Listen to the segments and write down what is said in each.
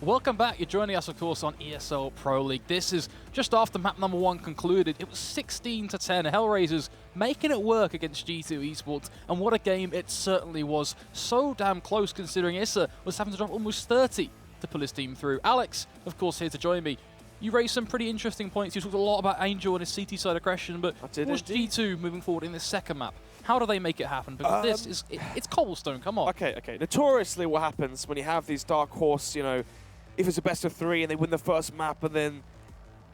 Welcome back. You're joining us, of course, on ESL Pro League. This is just after map number 1 concluded. It was 16-10. HellRaisers making it work against G2 Esports, and what a game it certainly was. So damn close, considering Issa was having to drop almost 30 to pull his team through. Alex, of course, here to join me. You raised some pretty interesting points. You talked a lot about Angel and his CT side aggression, but what's G2 moving forward in this second map? How do they make it happen? Because this is, it's cobblestone, come on. Okay. Notoriously what happens when you have these dark horse, you know, if it's a best of 3 and they win the first map, and then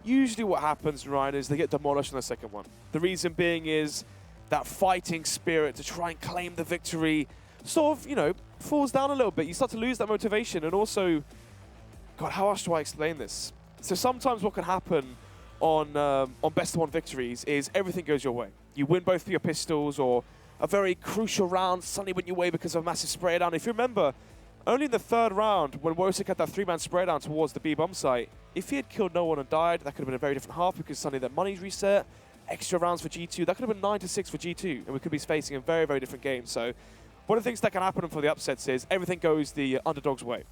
usually what happens, right, is they get demolished in the second one. The reason being is that fighting spirit to try and claim the victory sort of, you know, falls down a little bit. You start to lose that motivation, and also, God, how else do I explain this? So sometimes what can happen on best of 1 victories is everything goes your way. You win both of your pistols, or a very crucial round suddenly went your way because of a massive spray down. If you remember, only in the 3rd round, when Wosik had that 3-man spray down towards the B bomb site, if he had killed no one and died, that could have been a very different half, because suddenly their money's reset, extra rounds for G2. That could have been 9-6 for G2, and we could be facing a very, very different game. So one of the things that can happen for the upsets is everything goes the underdog's way.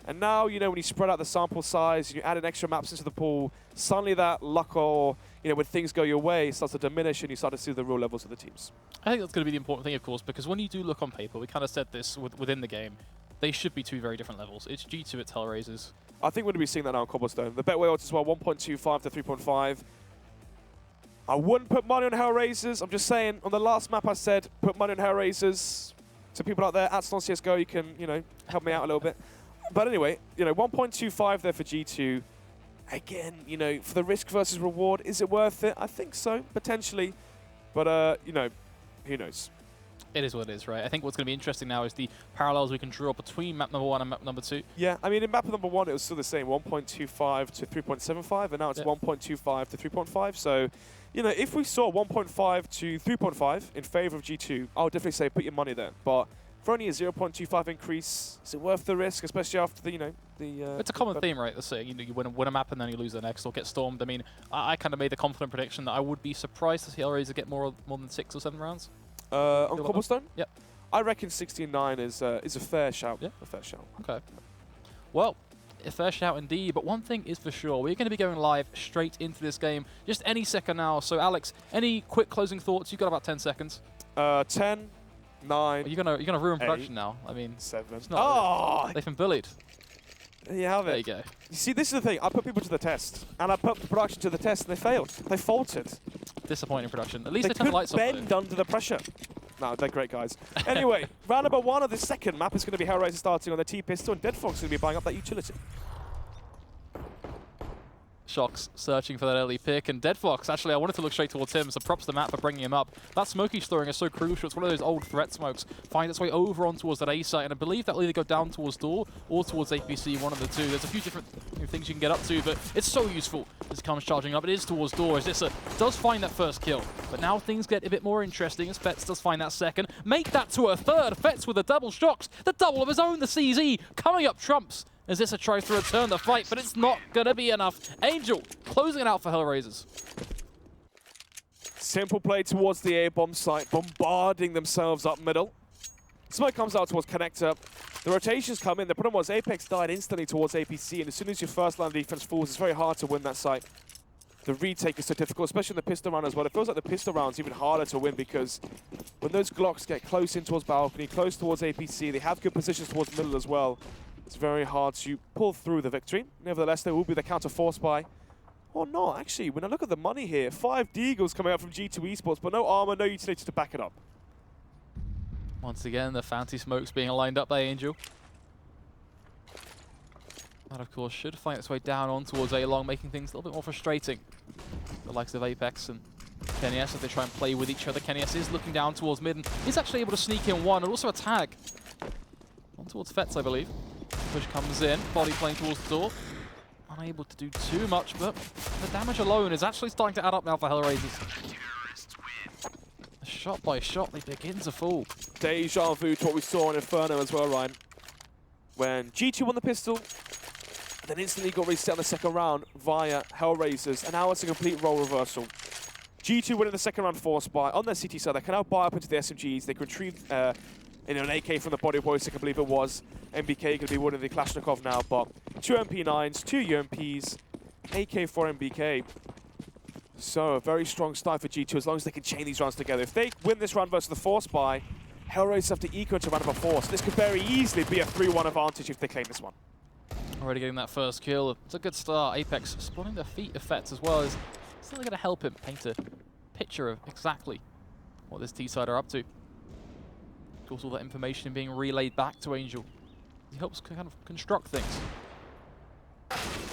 And now, you know, when you spread out the sample size, and you add in extra maps into the pool, suddenly that luck, or, you know, when things go your way, starts to diminish, and you start to see the real levels of the teams. I think that's going to be the important thing, of course, because when you do look on paper, we kind of said this within the game, they should be 2 very different levels. It's G2, it's HellRaisers. I think we're going to be seeing that now on Cobblestone. The Betway odds as well, 1.25 to 3.5. I wouldn't put money on HellRaisers. I'm just saying, on the last map I said, put money on HellRaisers. So people out there, at Ston CSGO, you can, you know, help me out a little bit. But anyway, you know, 1.25 there for G2. Again, you know, for the risk versus reward, is it worth it? I think so, potentially. But, you know, who knows? It is what it is, right? I think what's going to be interesting now is the parallels we can draw between map number 1 and map number 2. Yeah, I mean, in map number 1, it was still the same, 1.25 to 3.75, and now it's 1.25 to 3.5. So, you know, if we saw 1.5 to 3.5 in favor of G2, I would definitely say put your money there. But for only a 0.25 increase, is it worth the risk, especially after the, you know, the... it's a common theme, right? That's saying, you know, you win a map and then you lose the next, or get stormed. I mean, I kind of made the confident prediction that I would be surprised to see HellRaisers get more than 6 or 7 rounds. On Cobblestone? Yep. I reckon 16-9 is a fair shout. Yeah. A fair shout. Okay. Well, a fair shout indeed, but one thing is for sure, we're going to be going live straight into this game just any second now. So, Alex, any quick closing thoughts? You've got about 10 seconds. 10, 9, You're gonna ruin 8, production now. I mean, 7. Oh! They've been bullied. There you have it. There you go. You see, this is the thing. I put people to the test, and I put the production to the test, and they failed. They faltered. Disappointing production. At least they They turned the lights off. couldn't bend under the pressure. No, they're great guys. Anyway, round number 1 of the second map is going to be HellRaisers starting on the T-Pistol, and Deadfox is going to be buying up that utility. Shox searching for that early pick, and Deadfox, actually, I wanted to look straight towards him, so props to Matt for bringing him up. That smoke he's throwing is so crucial. It's one of those old threat smokes. Find its way over on towards that A site, and I believe that will either go down towards door or towards APC, one of the two. There's a few different things you can get up to, but it's so useful as it comes charging up. It is towards door, as Issa does find that first kill, but now things get a bit more interesting as Fetz does find that second. Make that to a third. Fetz with a double Shox, the double of his own, the CZ, coming up trumps as Issa tries to return the fight, but it's not going to be enough. Angel closing it out for HellRaisers. Simple play towards the A-bomb site, bombarding themselves up middle. Smoke comes out towards Connector. The rotations come in. The problem was Apex died instantly towards APC, and as soon as your first line of defense falls, it's very hard to win that site. The retake is so difficult, especially in the pistol round as well. It feels like the pistol round's even harder to win, because when those Glocks get close in towards balcony, close towards APC, they have good positions towards middle as well. It's very hard to pull through the victory. Nevertheless, there will be the counter force buy. Or not, actually. When I look at the money here, 5 Deagles coming out from G2 Esports, but no armor, no utility to back it up. Once again, the fancy smokes being lined up by Angel. That, of course, should find its way down on towards A-Long, making things a little bit more frustrating. The likes of Apex and Kenny S, as they try and play with each other. Kenny S is looking down towards mid, and he's actually able to sneak in one, and also a tag. On towards Fetz, I believe. Push comes in, body playing towards the door. Unable to do too much, but the damage alone is actually starting to add up now for HellRaisers. Shot by shot, they begin to fall. Deja vu to what we saw in Inferno as well, Ryan. When G2 won the pistol, then instantly got reset in the second round via HellRaisers, and now it's a complete role reversal. G2 winning the second round force buy on their CT side. They can now buy up into the SMGs. They can retrieve an AK from the body of Wosik, I believe it was. MBK going to be winning the Kalashnikov now, but 2 MP9s, 2 UMPs, AK-4 MBK. So a very strong start for G2 as long as they can chain these rounds together. If they win this round versus the Force buy, HellRaisers have to eco into round number 4. So this could very easily be a 3-1 advantage if they claim this one. Already getting that first kill. It's a good start. Apex spawning their feet effects as well. Is certainly going to help him paint a picture of exactly what this T-side are up to. Of course, all that information being relayed back to Angel. He helps kind of construct things.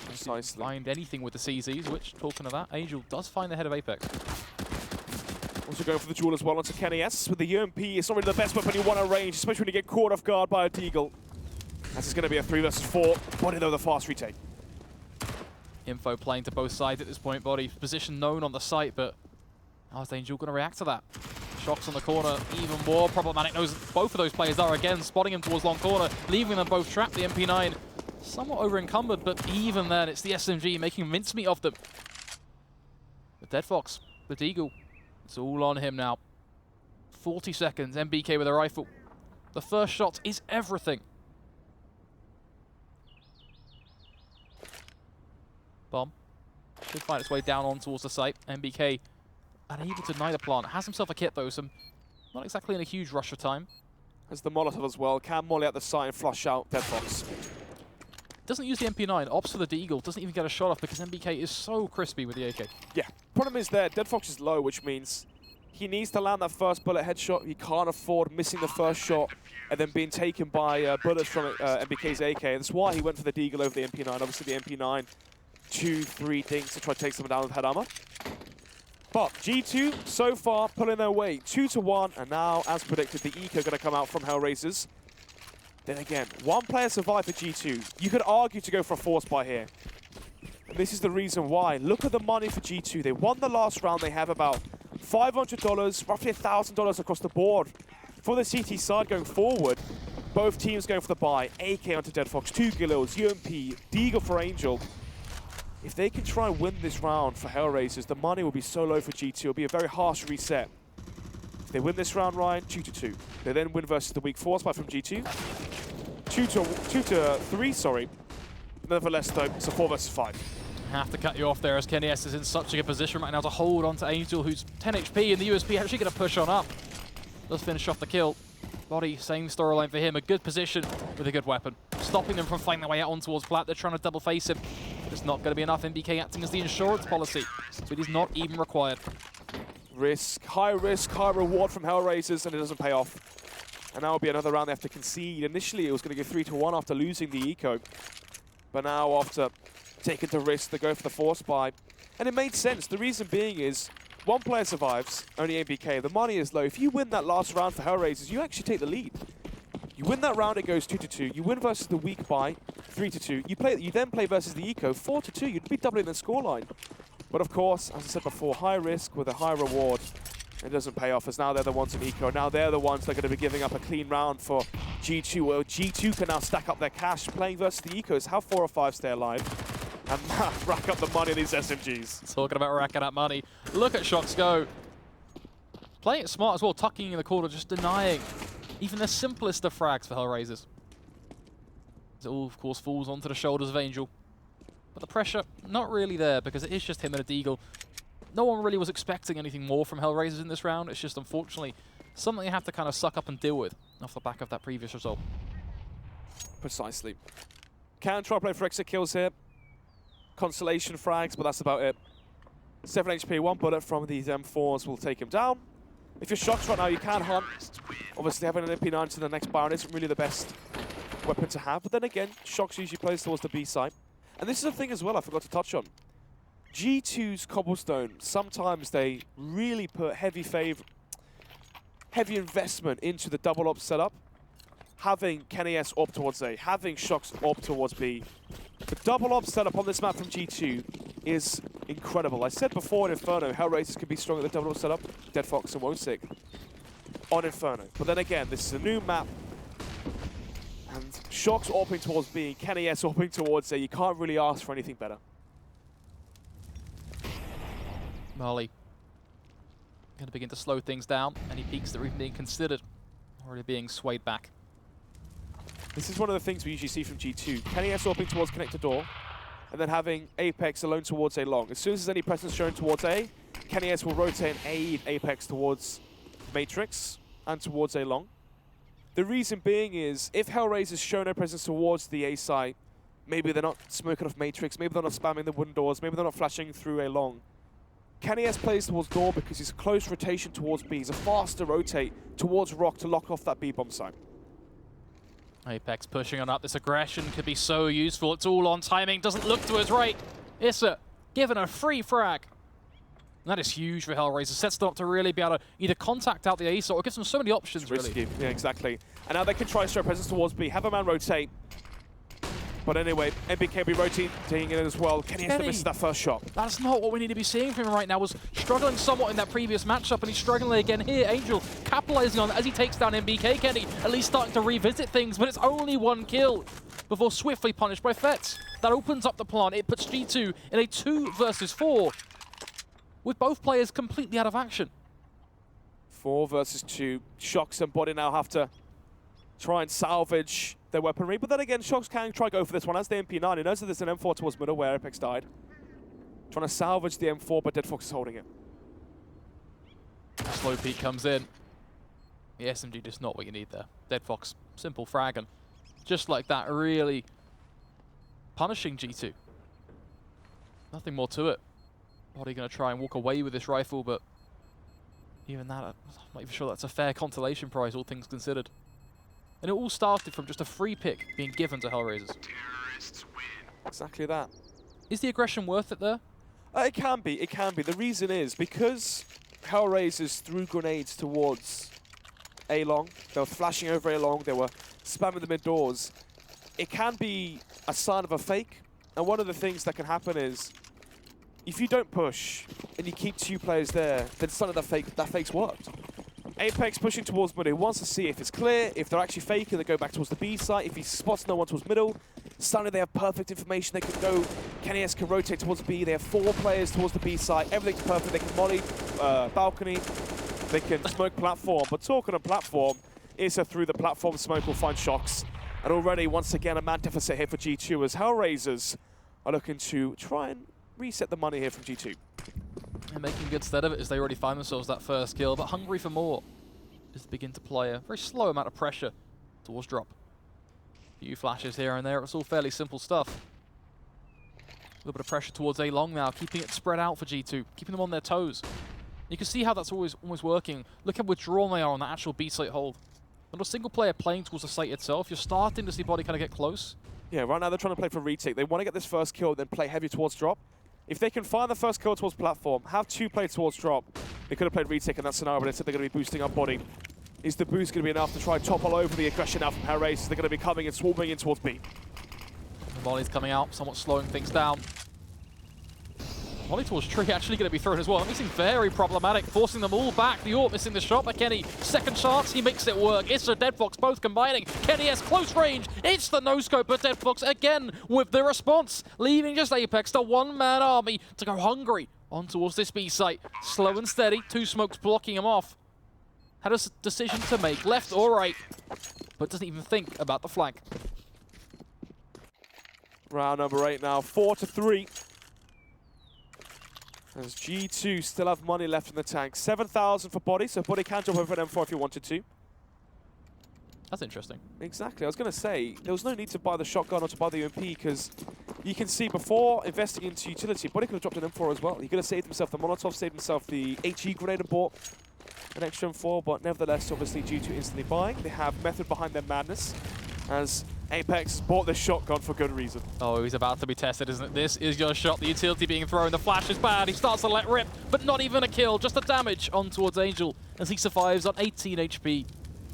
Precisely. Find anything with the CZs, which, talking of that, Angel does find the head of Apex. Also going for the duel as well onto Kenny S. With the UMP, it's not really the best weapon you want at range, especially when you get caught off guard by a Deagle. This is going to be a 3 versus 4. Body though, the fast retake. Info playing to both sides at this point. Body position known on the site, but how's Angel going to react to that? Shots on the corner, even more problematic. Knows both of those players are again spotting him towards long corner, leaving them both trapped. The MP9 somewhat over encumbered, but even then, it's the SMG making mincemeat of them. The Dead Fox, the Deagle, it's all on him now. 40 seconds, MBK with a rifle. The first shot is everything. Bomb should find its way down on towards the site. MBK unable to deny the plant. Has himself a kit though, so not exactly in a huge rush of time. Has the Molotov as well. Can molly out the side and flush out Dead Fox. Doesn't use the MP9, opts for the Deagle, doesn't even get a shot off because MBK is so crispy with the AK. Yeah, problem is there, Dead Fox is low, which means he needs to land that first bullet headshot. He can't afford missing the first shot and then being taken by bullets from MBK's AK. And that's why he went for the Deagle over the MP9. Obviously the MP9, 2-3 things to try to take someone down with head armor. But G2, so far, pulling their weight 2-1, and now, as predicted, the eco going to come out from HellRaisers. Then again, one player survived for G2. You could argue to go for a force buy here. And this is the reason why. Look at the money for G2. They won the last round. They have about $500, roughly $1,000 across the board. For the CT side going forward, both teams going for the buy. AK onto Dead Fox, 2 Gilils, UMP, Deagle for Angel. If they can try and win this round for HellRaisers, the money will be so low for G2. It'll be a very harsh reset. If they win this round, Ryan, 2-2. They then win versus the weak force buy from G2. 2-3, sorry. Nevertheless, though, it's a 4 versus 5. Have to cut you off there as Kenny S is in such a good position right now to hold on to Angel, who's 10 HP, and the USP actually going to push on up. Does finish off the kill. Body, same storyline for him. A good position with a good weapon. Stopping them from finding their way out on towards Plat. They're trying to double face him. It's not going to be enough. MBK acting as the insurance policy, so it is not even required. Risk, high reward from HellRaisers, and it doesn't pay off. And now will be another round they have to concede. Initially, it was going to go 3-1 after losing the eco. But now, after taking the risk, they go for the force buy. And it made sense. The reason being is, one player survives, only MBK. The money is low. If you win that last round for HellRaisers, you actually take the lead. You win that round, it goes 2-2. You win versus the weak buy, 3-2. You then play versus the eco, 4-2. You'd be doubling the scoreline. But of course, as I said before, high risk with a high reward. It doesn't pay off, as now they're the ones in eco. Now they're the ones that are going to be giving up a clean round for G2. Well, G2 can now stack up their cash. Playing versus the ecos, how 4 or 5 stay alive. And rack up the money of these SMGs. Talking about racking up money. Look at Shox go. Playing it smart as well, tucking in the corner, just denying even the simplest of frags for HellRaisers. It all, of course, falls onto the shoulders of Angel. But the pressure, not really there, because it is just him and a Deagle. No one really was expecting anything more from HellRaisers in this round. It's just, unfortunately, something you have to kind of suck up and deal with off the back of that previous result. Precisely. Can try play for extra kills here. Consolation frags, but that's about it. 7 HP, 1 bullet from these M4s will take him down. If you're Shox right now, you can hunt. Obviously, having an MP9 to the next Baron isn't really the best weapon to have. But then again, Shox usually plays towards the B side. And this is a thing as well I forgot to touch on. G2's Cobblestone, sometimes they really put heavy investment into the double op setup. Having Kenny S op towards A, having Shox op towards B. The double op setup on this map from G2 is incredible. I said before in Inferno, HellRaisers can be strong at the double op setup. Dead Fox and Wosick on Inferno. But then again, this is a new map. And Shox opting towards B, Kenny S opting towards A. You can't really ask for anything better. Marley going to begin to slow things down. Any peaks that are even being considered already being swayed back. This is one of the things we usually see from G2. KennyS opening towards connector door, and then having Apex alone towards A long. As soon as there's any presence shown towards A, KennyS will rotate and aid Apex towards Matrix and towards A long. The reason being is, if HellRaisers show no presence towards the A site, maybe they're not smoking off Matrix, maybe they're not spamming the wooden doors, maybe they're not flashing through A long. KennyS plays towards door because he's a close rotation towards B. He's a faster rotate towards Rock to lock off that B-bomb site. Apex pushing on up. This aggression could be so useful. It's all on timing. Doesn't look to his right. Issa given a free frag. And that is huge for HellRaisers. Sets them up to really be able to either contact out the ace or gives them so many options, It's risky. really. Yeah, exactly. And now they can try to show presence towards B. Have a man rotate. But anyway, MBK will be rotating it as well. KennyS misses that first shot. That's not what we need to be seeing from him right now. Was struggling somewhat in that previous matchup, and he's struggling again here. Angel capitalizing on it as he takes down MBK. Kenny at least starting to revisit things, but it's only one kill before swiftly punished by Fets. That opens up the plant. It puts G2 in a 2 versus 4 with both players completely out of action. 4 versus 2. Shox and Body now have to try and salvage their weaponry, but then again, Shox can try go for this one as the MP9. He knows that there's an M4 towards middle where Apex died. Trying to salvage the M4, but deadFox is holding it. Slow peek comes in. The SMG just not what you need there. deadFox, simple frag, and just like that, really punishing G2. Nothing more to it. Body going to try and walk away with this rifle, but even that, I'm not even sure that's a fair consolation prize, all things considered. And it all started from just a free pick being given to HellRaisers. Exactly that. Is the aggression worth it there? It can be, it can be. The reason is because HellRaisers threw grenades towards A long, they were flashing over A long, they were spamming the mid doors. It can be a sign of a fake, and one of the things that can happen is if you don't push and you keep 2 players there, then suddenly that fake's worked. Apex pushing towards middle. He wants to see if it's clear, if they're actually faking, they go back towards the B site. If he spots no one towards middle, suddenly they have perfect information. They can go, KennyS can rotate towards B. They have 4 players towards the B site. Everything's perfect. They can molly balcony. They can smoke platform. But talking of platform, Issa through the platform smoke will find Shox. And already, once again, a man deficit here for G2 as HellRaisers are looking to try and reset the money here from G2. And making good stead of it as they already find themselves that first kill, but hungry for more as they begin to play a very slow amount of pressure towards drop. A few flashes here and there, it's all fairly simple stuff. A little bit of pressure towards A long now, keeping it spread out for G2, keeping them on their toes. You can see how that's always working. Look how withdrawn they are on the actual B site hold. Not a single player playing towards the site itself. You're starting to see Body kind of get close. Yeah, right now they're trying to play for retake. They want to get this first kill, then play heavy towards drop. If they can find the first kill towards platform, have 2 play towards drop, they could have played retake in that scenario, but instead they're going to be boosting up Body. Is the boost going to be enough to try and topple over the aggression now from HellRaisers? They're going to be coming and swarming in towards B. The volley's coming out, somewhat slowing things down. Volley towards tree actually going to be thrown as well. That makes him very problematic, forcing them all back. The AWP missing the shot by Kenny. Second chance, he makes it work. Issa, deadFox both combining. KennyS close range. It's the no-scope, but deadFox again with the response, leaving just Apex, the one-man army, to go hungry on towards this B site. Slow and steady, 2 smokes blocking him off. Had a decision to make, left or right, but doesn't even think about the flank. Round number 8 now, 4-3. As G2 still have money left in the tank. 7,000 for Body, so Body can jump over an M4 if he wanted to. That's interesting. Exactly. I was going to say, there was no need to buy the shotgun or to buy the UMP because you can see before investing into utility, Body could have dropped an M4 as well. He could have saved himself the Molotov, saved himself the HE grenade and bought an extra M4, but nevertheless, obviously, G2 instantly buying. They have method behind their madness as Apex bought this shotgun for good reason. Oh, he's about to be tested, isn't it? This is your shot. The utility being thrown. The flash is bad. He starts to let rip, but not even a kill. Just a damage on towards Angel as he survives on 18 HP.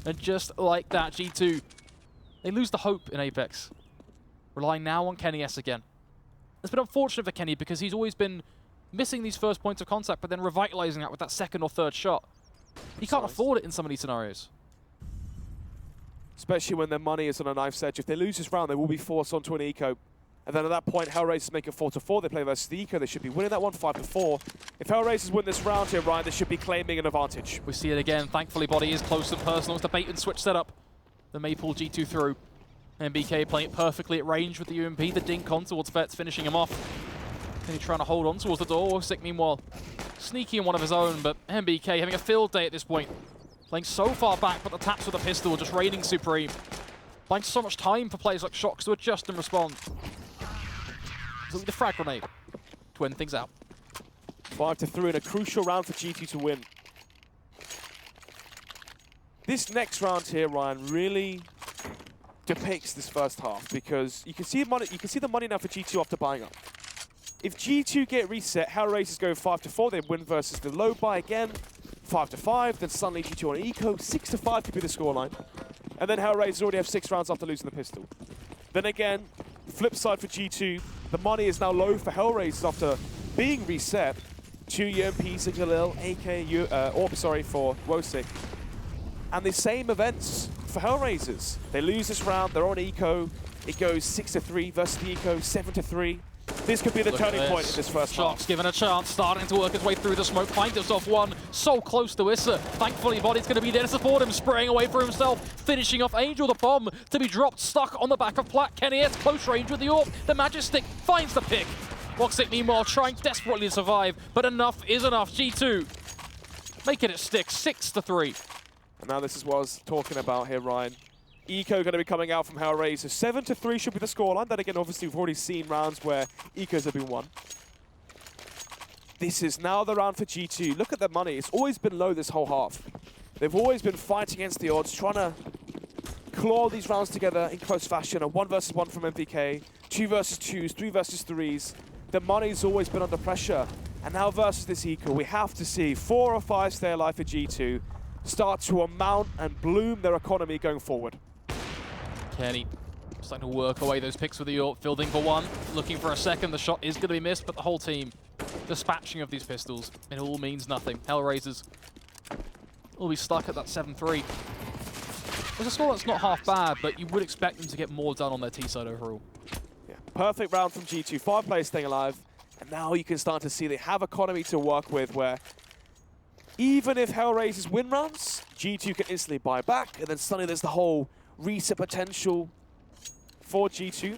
And just like that, G2, they lose the hope in Apex. Relying now on KennyS again. It's been unfortunate for Kenny because he's always been missing these first points of contact, but then revitalizing that with that second or third shot. He can't afford it in some of these scenarios. Especially when their money is on a knife's edge. If they lose this round, they will be forced onto an eco. And then at that point, HellRaisers make it 4-4. They play versus the eco. They should be winning that one 5-4. If HellRaisers win this round here, Ryan, they should be claiming an advantage. We see it again. Thankfully, Body is close and personal. It's the bait and switch setup. The Maypool G2 through. MBK playing it perfectly at range with the UMP. The dink on towards Vets, finishing him off. And he's trying to hold on towards the door. Sick, meanwhile, sneaky in one of his own, but MBK having a field day at this point. Playing so far back, but the taps with the pistol just reigning supreme. Buying so much time for players like Shox to adjust and respond. So the frag grenade to end things out. 5-3 in a crucial round for G2 to win. This next round here, Ryan, really depicts this first half because you can see money. You can see the money now for G2 after buying up. If G2 get reset, HellRaisers go 5-4. They win versus the low buy again, 5-5. Then suddenly G2 on eco, 6-5 could be the scoreline. And then HellRaisers already have 6 rounds after losing the pistol. Then again, flip side for G2, the money is now low for HellRaisers after being reset. 2 UMPs, a Galil, AK, Orb, sorry, for Wosik. And the same events for HellRaisers. They lose this round, they're on eco. It goes 6-3 versus the eco, 7-3. This could be the turning point in this first half. Shox given a chance, starting to work his way through the smoke, finds himself one, so close to Issa. Thankfully, Body's going to be there to support him, spraying away for himself, finishing off Angel, the bomb to be dropped, stuck on the back of Plat. Kenny S, close range with the AWP. The Magic Stick finds the pick. Woxic, meanwhile, trying desperately to survive, but enough is enough. G2 making it stick, 6-3. And now this is what I was talking about here, Ryan. Eco going to be coming out from HellRaisers. 7-3 should be the scoreline. Then again, obviously, we've already seen rounds where Ecos have been won. This is now the round for G2. Look at their money. It's always been low this whole half. They've always been fighting against the odds, trying to claw these rounds together in close fashion. A 1 versus 1 from MVK, 2 versus 2s, 3 versus 3s. The money's always been under pressure. And now versus this Eco, we have to see 4 or 5 stay alive for G2 start to amount and bloom their economy going forward. Kenny starting to work away those picks with the AWP, fielding for one, looking for a second. The shot is going to be missed, but the whole team dispatching of these pistols, it all means nothing. HellRaisers will be stuck at that 7-3. It's a score that's not half bad, but you would expect them to get more done on their T-side overall. Yeah, perfect round from G2, 5 players staying alive, and now you can start to see they have economy to work with where even if HellRaisers win rounds, G2 can instantly buy back, and then suddenly there's the whole reset potential for G2.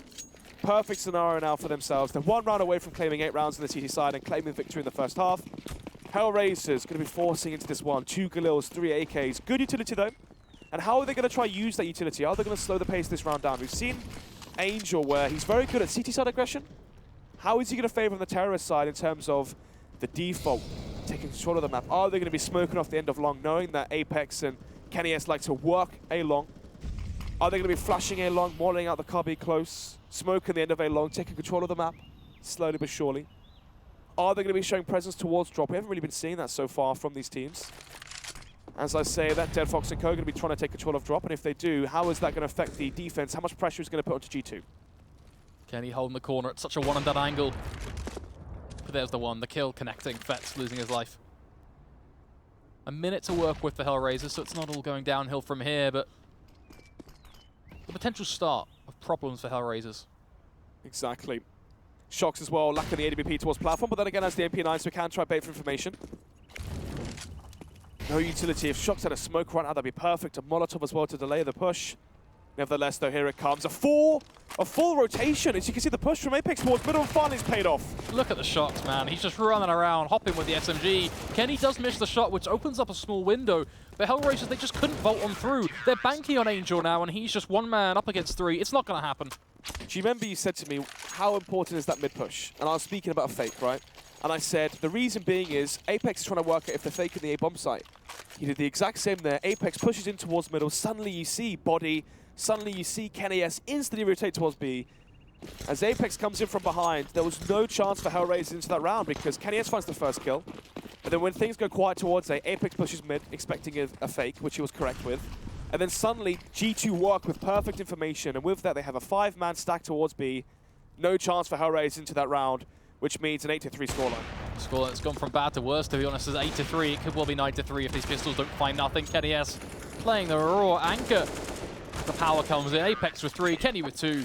Perfect scenario now for themselves. They're 1 round away from claiming 8 rounds on the CT side and claiming victory in the first half. HellRaisers going to be forcing into this one. 2 Galils, 3 AKs. Good utility though. And how are they going to try use that utility? Are they going to slow the pace of this round down? We've seen Angel where he's very good at CT side aggression. How is he going to favor on the terrorist side in terms of the default, taking control of the map? Are they going to be smoking off the end of long, knowing that Apex and Kenny S like to work A long? Are they going to be flashing A long, modeling out the cubby close, smoking the end of A long, taking control of the map, slowly but surely? Are they going to be showing presence towards drop? We haven't really been seeing that so far from these teams. As I say, that Dead Fox and Co are going to be trying to take control of drop, and if they do, how is that going to affect the defense? How much pressure is going to put onto G2? Kenny holding the corner at such a one-and-done angle. But there's the one, the kill connecting. Vets losing his life. A minute to work with for HellRaisers, so it's not all going downhill from here, but the potential start of problems for HellRaisers. Exactly. Shox as well, lacking the AWP towards platform, but then again, as the MP9, so we can try bait for information. No utility. If Shox had a smoke right now, that'd be perfect. A Molotov as well to delay the push. Nevertheless, though, here it comes. A full rotation. As you can see, the push from Apex towards middle and finally's paid off. Look at the shots, man. He's just running around, hopping with the SMG. Kenny does miss the shot, which opens up a small window. But HellRaisers, they just couldn't vault on through. They're banking on Angel now, and he's just 1 man up against 3. It's not going to happen. Do you remember you said to me, how important is that mid-push? And I was speaking about a fake, right? And I said, the reason being is Apex is trying to work out if they're faking the A-bomb site. He did the exact same there. Apex pushes in towards middle. Suddenly you see Body. Suddenly you see Kenny S instantly rotate towards B. As Apex comes in from behind, there was no chance for HellRaisers into that round because Kenny S finds the first kill. And then when things go quiet towards A, Apex pushes mid, expecting a fake, which he was correct with. And then suddenly G2 work with perfect information, and with that they have a 5-man stack towards B. No chance for HellRaisers into that round, which means an 8-3 scoreline. Scoreline's gone from bad to worse, to be honest, as 8-3. It could well be 9-3 if these pistols don't find nothing. Kenny S playing the raw anchor. The power comes in. Apex with 3, Kenny with 2.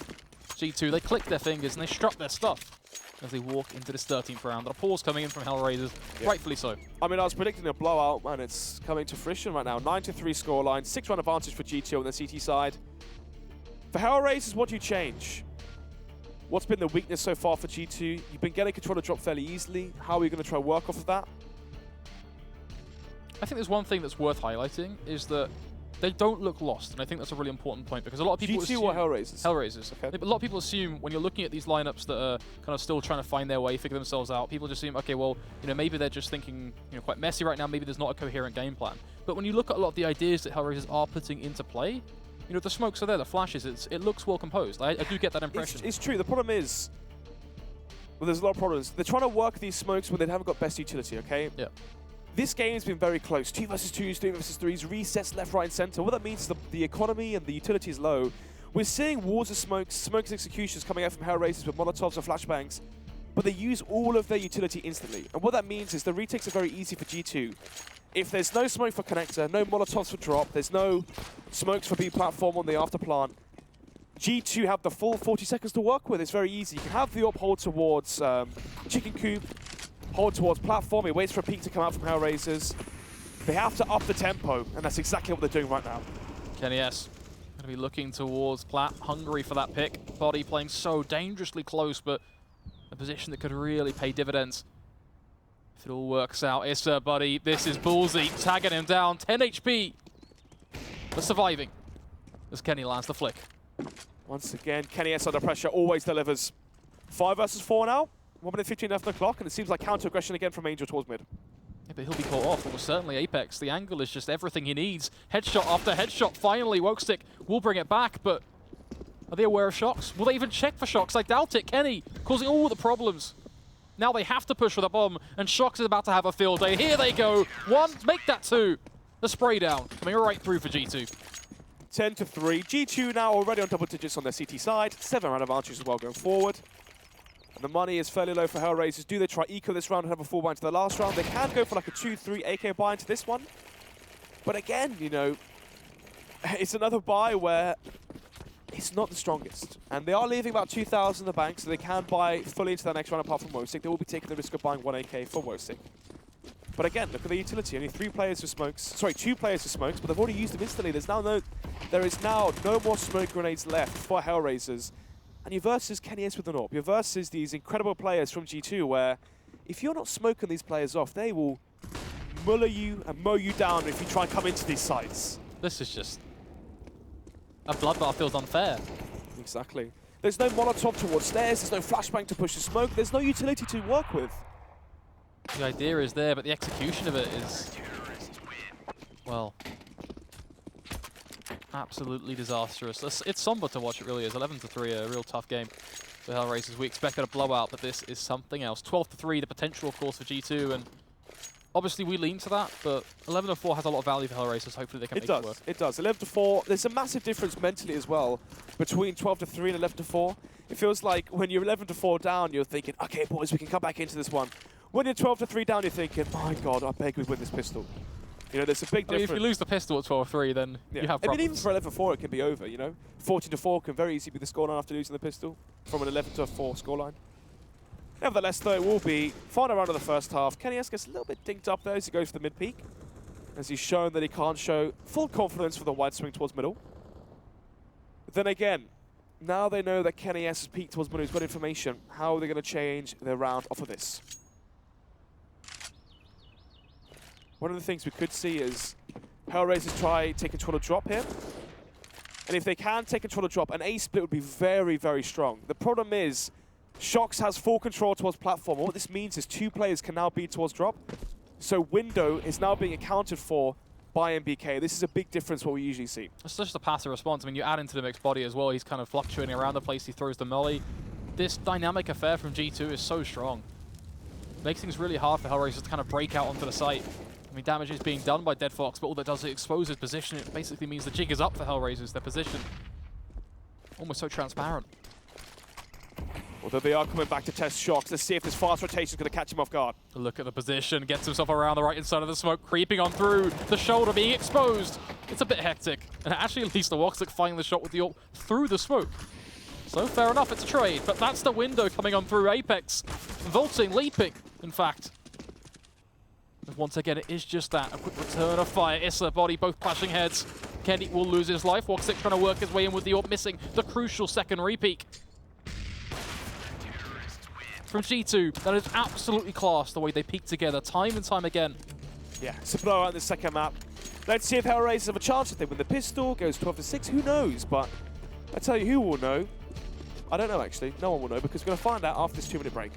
G2, they click their fingers and they strut their stuff as they walk into this 13th round. And a pause coming in from HellRaisers, rightfully so. I mean, I was predicting a blowout, and it's coming to fruition right now. 9-3 scoreline, 6-round advantage for G2 on the CT side. For HellRaisers, what do you change? What's been the weakness so far for G2? You've been getting controller drop fairly easily. How are you going to try to work off of that? I think there's one thing that's worth highlighting is that they don't look lost, and I think that's a really important point because a lot of people G2 or HellRaisers? HellRaisers. Okay. A lot of people assume when you're looking at these lineups that are kind of still trying to find their way, figure themselves out, people just assume, okay, well, maybe they're just thinking, quite messy right now, maybe there's not a coherent game plan. But when you look at a lot of the ideas that HellRaisers are putting into play, the smokes are there, the flashes, it looks well composed. I do get that impression. It's true. The problem is, well, there's a lot of problems. They're trying to work these smokes when they haven't got best utility, okay? Yeah. This game has been very close. 2 versus 2s, 3 versus 3s, resets left, right, and center. What that means is the economy and the utility is low. We're seeing wars of smokes executions coming out from HellRaisers with Molotovs or flashbangs, but they use all of their utility instantly. And what that means is the retakes are very easy for G2. If there's no smoke for connector, no Molotovs for drop, there's no smokes for B platform on the after plant, G2 have the full 40 seconds to work with. It's very easy. You can have the op hold towards Chicken Coop, hold towards platform. He waits for a peek to come out from HellRaisers. They have to up the tempo, and that's exactly what they're doing right now. Kenny S. Going to be looking towards Plat, hungry for that pick. Body playing so dangerously close, but a position that could really pay dividends. If it all works out, Issa, buddy, this is ballsy. Tagging him down, 10 HP. But surviving as Kenny lands the flick. Once again, Kenny S under pressure always delivers. 5 versus 4 now. 1 minute 15 left on the clock, and it seems like counter-aggression again from Angel towards mid. Yeah, but he'll be caught off. Almost certainly Apex. The angle is just everything he needs. Headshot after headshot. Finally, Wokestick will bring it back, but are they aware of shocks? Will they even check for shocks? I doubt it. Kenny causing all the problems. Now they have to push with a bomb, and Shocks is about to have a field day. Here they go. 1, make that 2. The spray down coming right through for G2. 10-3. G2 now already on double digits on their CT side. 7 round advantage as well going forward. And the money is fairly low for HellRaisers. Do they try eco this round and have a full buy into the last round? They can go for like a 2-3 AK buy into this one. But again, it's another buy where it's not the strongest. And they are leaving about 2,000 in the bank, so they can buy fully into their next round apart from Wokestick. They will be taking the risk of buying 1 AK for Wokestick. But again, look at the utility. Only 2 players for smokes, but they've already used them instantly. There is now no more smoke grenades left for HellRaisers. And you're versus Kenny S with an AWP. You're versus these incredible players from G2 where if you're not smoking these players off, they will muller you and mow you down if you try and come into these sites. This is just... a bloodbath feels unfair. Exactly. There's no Molotov towards stairs, there's no flashbang to push the smoke, there's no utility to work with. The idea is there, but the execution of it is, well, absolutely disastrous. It's somber to watch, it really is. 11-3, a real tough game for HellRaisers. We expected a blowout, but this is something else. 12-3, the potential, of course, for G2, and obviously we lean to that, but 11-4 has a lot of value for HellRaisers. Hopefully they can make it work. It does. 11-4, there's a massive difference mentally as well between 12-3 and 11-4. It feels like when you're 11-4 down, you're thinking, okay, boys, we can come back into this one. When you're 12-3 down, you're thinking, my God, I beg we win this pistol. There's a big difference. If you lose the pistol at 12-3, then you have problems. Even for 11-4, it can be over, 14-4 can very easily be the scoreline after losing the pistol from an 11-4 scoreline. Nevertheless, though, it will be final round of the first half. Kenny S gets a little bit dinked up there as he goes for the mid-peak, as he's shown that he can't show full confidence for the wide swing towards middle. But then again, now they know that Kenny S has peaked towards middle. He's got information. How are they going to change their round off of this? One of the things we could see is HellRaisers try take control of drop here. And if they can take control of drop, an A split would be very, very strong. The problem is, Shocks has full control towards platform. What this means is 2 players can now be towards drop. So window is now being accounted for by MBK. This is a big difference what we usually see. It's just a passive response. I mean, you add into the mixed body as well. He's kind of fluctuating around the place. He throws the melee. This dynamic affair from G2 is so strong. Makes things really hard for HellRaisers to kind of break out onto the site. I mean, damage is being done by Deadfox, but all that does is expose his position. It basically means the jig is up for HellRaisers. Their position almost so transparent. Although they are coming back to test Shocks. Let's see if this fast rotation is going to catch him off guard. Look at the position, gets himself around the right-hand side of the smoke, creeping on through, the shoulder being exposed. It's a bit hectic. And actually, at least the Wokestick finding the shot with the ult through the smoke. So fair enough, it's a trade, but that's the window coming on through Apex. Vaulting, leaping, in fact. And once again, it is just that, a quick return of fire. Issa, body, both clashing heads. Kenny will lose his life. Woxic trying to work his way in with the AWP, missing the crucial second repeat. From G2, that is absolutely class, the way they peek together time and time again. Yeah, it's a blowout in the second map. Let's see if HellRaisers have a chance if they win the pistol. Goes 12-6, who knows? But I tell you who will know. I don't know, actually. No one will know, because we're going to find out after this 2-minute break.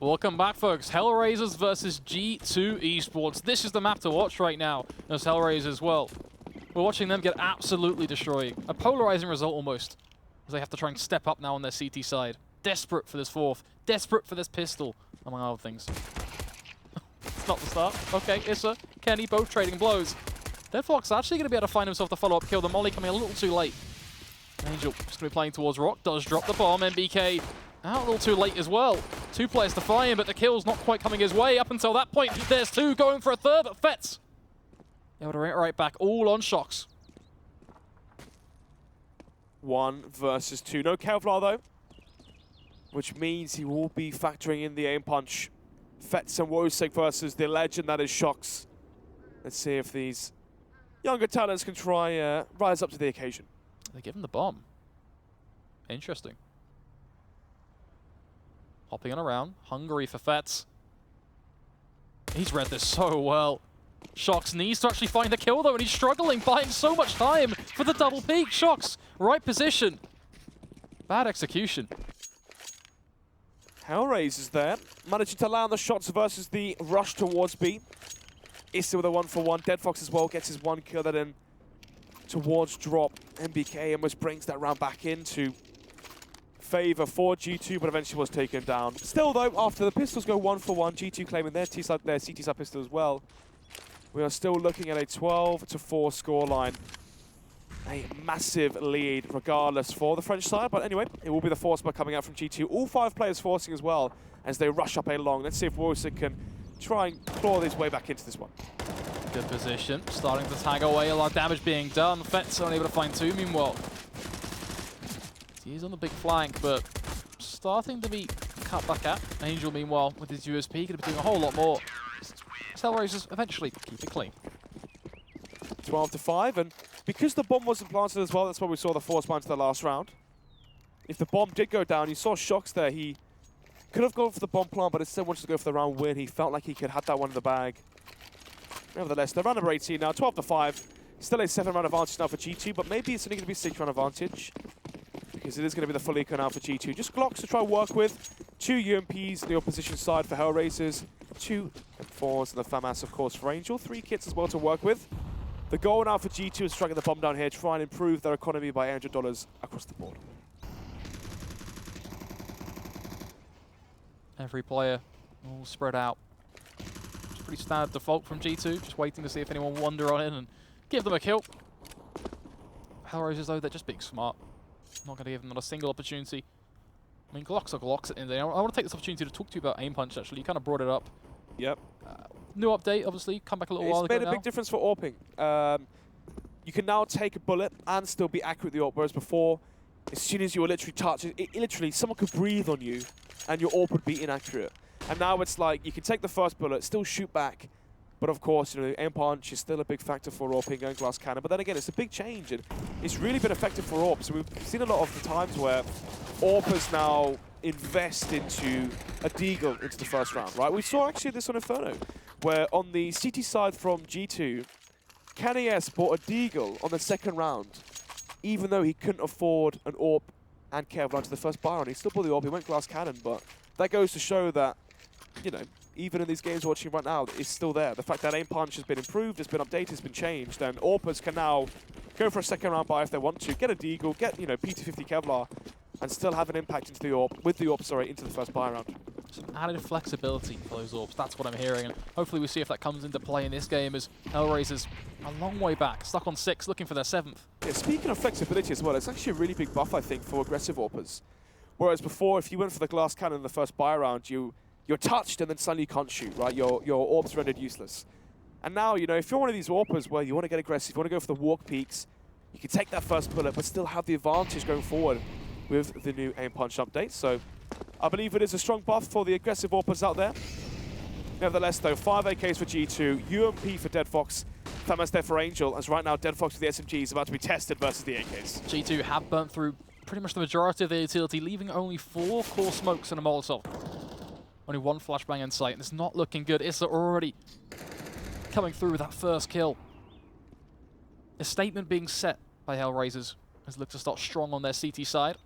Welcome back, folks. HellRaisers versus G2 Esports. This is the map to watch right now, as HellRaisers as well. We're watching them get absolutely destroyed. A polarizing result almost, as they have to try and step up now on their CT side. Desperate for this fourth, desperate for this pistol, among other things. It's not the start. Okay, Issa, Kenny, both trading blows. deadflex's actually going to be able to find himself the follow-up kill. The molly coming a little too late. Angel just going to be playing towards Rock, does drop the bomb. MBK out a little too late as well. 2 players to fly in, but the kill's not quite coming his way up until that point. There's 2 going for a third, but Fets able to right back, all on Shocks. 1 versus 2. No Kevlar, though, which means he will be factoring in the aim punch. Fets and Wosek versus the legend that is Shocks. Let's see if these younger talents can try rise up to the occasion. They give him the bomb. Interesting. Hopping on around, hungry for Fets. He's read this so well. Shocks needs to actually find a kill though, and he's struggling, buying so much time for the double peek. Shocks, right position. Bad execution. HellRaisers there, managing to land the shots versus the rush towards B. Issa with a 1-for-1. deadflex as well gets his 1 kill that in towards drop. MBK almost brings that round back into favor for G2, but eventually was taken down. Still though, after the pistols go 1-for-1, G2 claiming their CT side pistol as well. We are still looking at a 12-4 scoreline. A massive lead regardless for the French side, but anyway, it will be the force coming out from G2. All 5 players forcing as well as they rush up A long. Let's see if Wosek can try and claw his way back into this one. Good position, starting to tag away, a lot of damage being done. Fets only able to find 2 meanwhile. He's on the big flank, but starting to be cut back at. Angel meanwhile with his USP, going to be doing a whole lot more. HellRaisers eventually keep it clean. 12-5, and because the bomb wasn't planted as well, that's why we saw the force bind to the last round. If the bomb did go down, you saw Shox there. He could have gone for the bomb plant, but instead wanted to go for the round win. He felt like he could have that one in the bag. Nevertheless, they're round number 18 now, 12-5. Still a 7-round advantage now for G2, but maybe it's only going to be a 6-round advantage because it is going to be the full eco now for G2. Just Glocks to try and work with. 2 UMPs on the opposition side for HellRaisers. 2 M4s and the FAMAS, of course, for Angel. 3 kits as well to work with. The goal now for G2 is striking the bomb down here, try and improve their economy by $800 across the board. Every player all spread out. It's pretty standard default from G2, just waiting to see if anyone will wander on in and give them a kill. HellRaisers, though, they're just being smart. Not going to give them not a single opportunity. I mean, Glocks are Glocks at the end of the day. I want to take this opportunity to talk to you about aim punch, actually. You kind of brought it up. Yep. New update, obviously. Come back a little while ago. It's made a big difference for AWPing. You can now take a bullet and still be accurate with the AWP, whereas before, as soon as you were literally touching, literally, someone could breathe on you and your AWP would be inaccurate. And now it's like, you can take the first bullet, still shoot back, but of course, you know, aim punch is still a big factor for AWPing going glass cannon. But then again, it's a big change, and it's really been effective for AWP. So we've seen a lot of the times where AWPers now invest into a deagle into the first round, right? We saw actually this on Inferno, where on the CT side from G2, KNES bought a deagle on the second round, even though he couldn't afford an AWP and Kevlar to the first buy round. He still bought the AWP, he went glass cannon, but that goes to show that, you know, even in these games we're watching right now, it's still there. The fact that aim punch has been improved, it's been updated, it's been changed, and AWPers can now go for a second round buy if they want to, get a deagle, get, you know, P250 Kevlar, and still have an impact into the AWP, with the AWP, sorry, into the first buy round. Some added flexibility for those AWPs, that's what I'm hearing, and hopefully we see if that comes into play in this game as HellRaisers a long way back, stuck on 6, looking for their 7th. Yeah, speaking of flexibility as well, it's actually a really big buff, I think, for aggressive AWPers. Whereas before, if you went for the glass cannon in the first buy round, you're touched and then suddenly you can't shoot, right? Your AWP's rendered useless. And now, you know, if you're one of these AWPers where you want to get aggressive, you want to go for the walk peaks, you can take that first bullet, but still have the advantage going forward with the new aim punch update. So I believe it is a strong buff for the aggressive AWPers out there. Nevertheless, though, 5 AKs for G2, UMP for DeadFox, FAMAS there for Angel, as right now DeadFox with the SMG is about to be tested versus the AKs. G2 have burnt through pretty much the majority of their utility, leaving only 4 core smokes and a Molotov. Only 1 flashbang in sight, and it's not looking good. Issa already coming through with that first kill. A statement being set by HellRaisers as look to start strong on their CT side.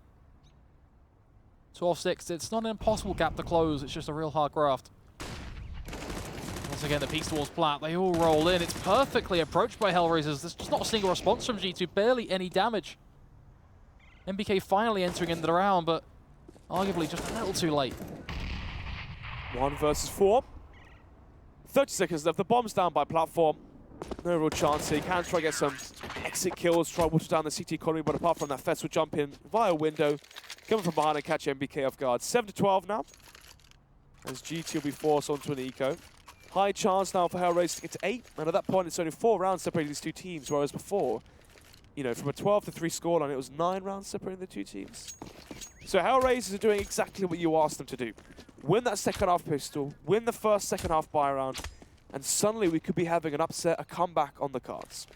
12-6, it's not an impossible gap to close, it's just a real hard graft. Once again, the piece towards plat, they all roll in. It's perfectly approached by HellRaisers. There's just not a single response from G2, barely any damage. MBK finally entering into the round, but arguably just a little too late. 1 versus 4. 30 seconds left. The bomb's down by platform. No real chance here. He can try to get some exit kills, try to water down the CT economy, but apart from that, Fetz will jump in via window, coming from behind and catch MBK off guard. 7-12 now, as G2 will be forced onto an eco. High chance now for HellRaisers to get to 8, and at that point it's only 4 rounds separating these two teams, whereas before, you know, from a 12-3 scoreline, it was 9 rounds separating the two teams. So HellRaisers are doing exactly what you asked them to do. Win that second half pistol, win the first second half buy round, and suddenly we could be having an upset, a comeback on the cards.